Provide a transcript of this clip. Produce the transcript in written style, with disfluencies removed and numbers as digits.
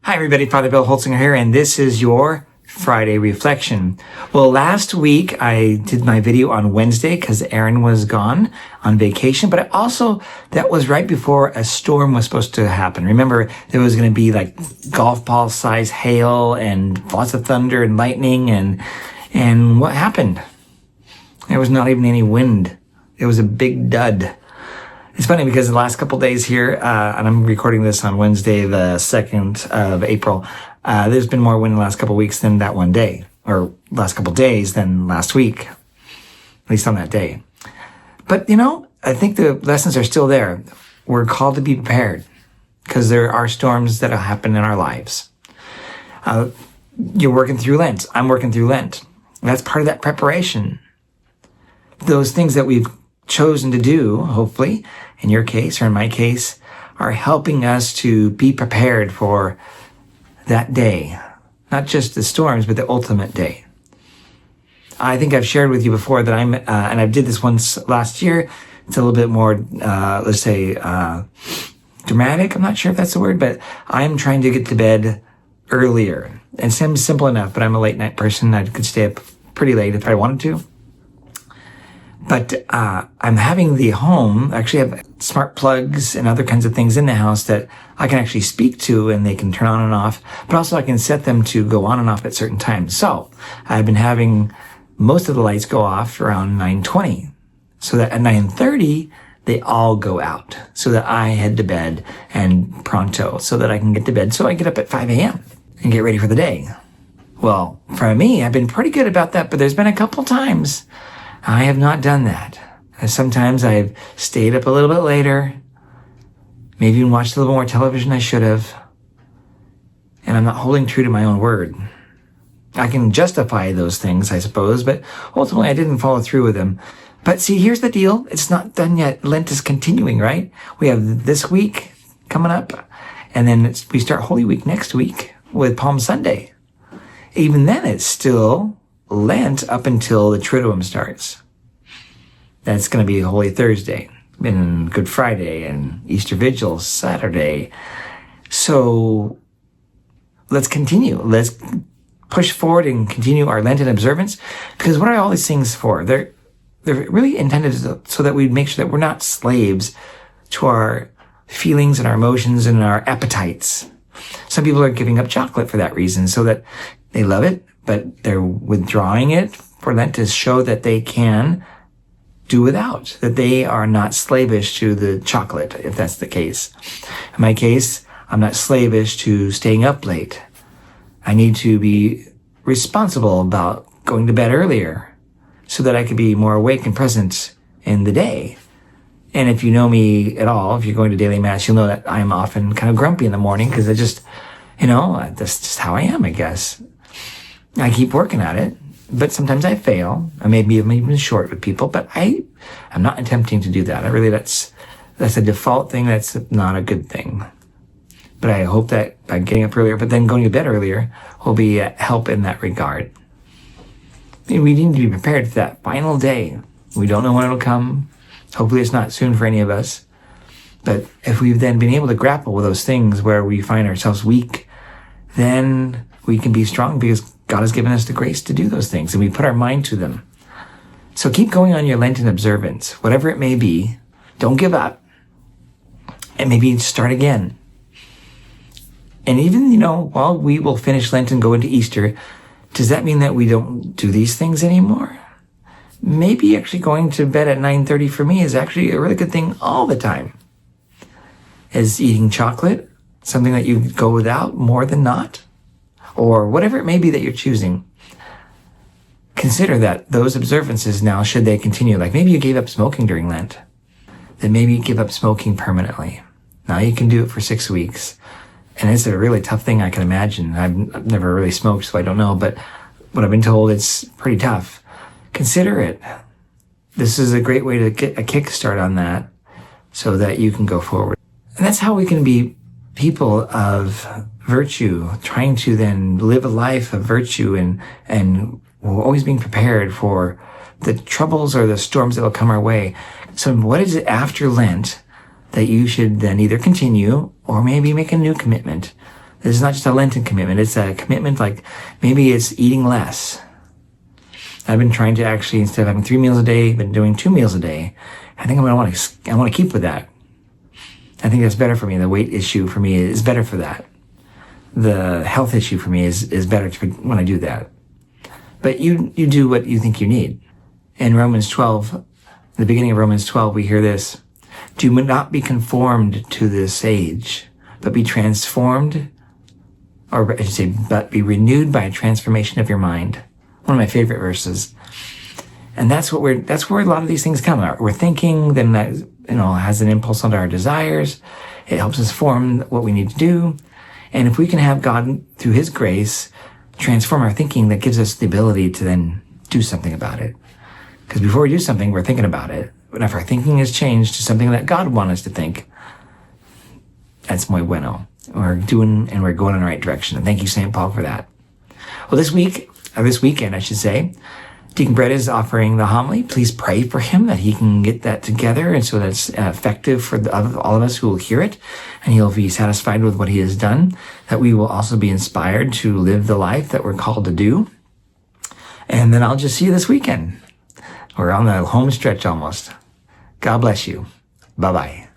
Hi everybody, Father Bill Holtzinger here, and this is your Friday Reflection. Well, last week I did my video on Wednesday because Aaron was gone on vacation, but that was right before a storm was supposed to happen. Remember, there was going to be like golf ball size hail and lots of thunder and lightning, and what happened? There was not even any wind. It was a big dud. It's funny because the last couple days here, and I'm recording this on Wednesday, the 2nd of April, there's been more wind in the last couple weeks than that one day, or last couple days than last week, at least on that day. But, I think the lessons are still there. We're called to be prepared because there are storms that will happen in our lives. You're working through Lent. I'm working through Lent. That's part of that preparation. Those things that we've chosen to do, hopefully, in your case or in my case, are helping us to be prepared for that day. Not just the storms, but the ultimate day. I think I've shared with you before that and I did this once last year. It's a little bit more, dramatic. I'm not sure if that's the word, but I'm trying to get to bed earlier. It seems simple enough, but I'm a late night person. I could stay up pretty late if I wanted to. But I'm having the home actually have smart plugs and other kinds of things in the house that I can actually speak to, and they can turn on and off. But also I can set them to go on and off at certain times. So I've been having most of the lights go off around 9:20, so that at 9:30 they all go out, so that I head to bed and pronto, so that I can get to bed. So I get up at 5 a.m. and get ready for the day. Well, for me, I've been pretty good about that, but there's been a couple times I have not done that. Sometimes I've stayed up a little bit later, maybe even watched a little more television I should have, and I'm not holding true to my own word. I can justify those things, I suppose, but ultimately I didn't follow through with them. But see, here's the deal. It's not done yet. Lent is continuing, right? We have this week coming up, and then we start Holy Week next week with Palm Sunday. Even then, it's still Lent up until the Triduum starts. That's going to be Holy Thursday, and Good Friday, and Easter Vigil Saturday. So let's continue. Let's push forward and continue our Lenten observance, because what are all these things for? They're really intended so that we make sure that we're not slaves to our feelings and our emotions and our appetites. Some people are giving up chocolate for that reason, so that they love it, but they're withdrawing it for Lent to show that they can do without, that they are not slavish to the chocolate, if that's the case. In my case, I'm not slavish to staying up late. I need to be responsible about going to bed earlier so that I can be more awake and present in the day. And if you know me at all, if you're going to daily mass, you'll know that I'm often kind of grumpy in the morning because I just, that's just how I am, I guess. I keep working at it, but sometimes I fail. I maybe I'm even short with people, but I'm not attempting to do that. That's a default thing. That's not a good thing. But I hope that by getting up earlier, but then going to bed earlier will be a help in that regard. We need to be prepared for that final day. We don't know when it'll come. Hopefully it's not soon for any of us. But if we've then been able to grapple with those things where we find ourselves weak, then we can be strong because God has given us the grace to do those things, and we put our mind to them. So keep going on your Lenten observance, whatever it may be. Don't give up, and maybe start again. And even, while we will finish Lent and go into Easter, does that mean that we don't do these things anymore? Maybe actually going to bed at 9:30 for me is actually a really good thing all the time. Is eating chocolate something that you go without more than not? Or whatever it may be that you're choosing. Consider that those observances now, should they continue, like maybe you gave up smoking during Lent, then maybe you give up smoking permanently. Now you can do it for 6 weeks. And it's a really tough thing, I can imagine. I've never really smoked, so I don't know, but what I've been told, it's pretty tough. Consider it. This is a great way to get a kickstart on that so that you can go forward. And that's how we can be people of virtue, trying to then live a life of virtue, and we're always being prepared for the troubles or the storms that will come our way. So what is it after Lent that you should then either continue or maybe make a new commitment This is not just a Lenten commitment. It's a commitment like maybe it's eating less. I've been trying to actually, instead of having 3 meals a day, been doing 2 meals a day. I think I want to keep with that. I think that's better for me. The weight issue for me is better for that. The health issue for me is better when I do that. But you do what you think you need. In Romans 12, the beginning of Romans 12, we hear this: do not be conformed to this age, but be transformed, or I should say, but be renewed by a transformation of your mind. One of my favorite verses. And that's where a lot of these things come. We're thinking, then that, has an impulse onto our desires. It helps us form what we need to do. And if we can have God, through His grace, transform our thinking, that gives us the ability to then do something about it. Because before we do something, we're thinking about it. But if our thinking has changed to something that God wants us to think, that's muy bueno. We're going in the right direction. And thank you, St. Paul, for that. Well, this weekend, I should say, Deacon Brett is offering the homily. Please pray for him that he can get that together, and so that's effective for all of us who will hear it, and he'll be satisfied with what he has done, that we will also be inspired to live the life that we're called to do. And then I'll just see you this weekend. We're on the home stretch almost. God bless you. Bye-bye.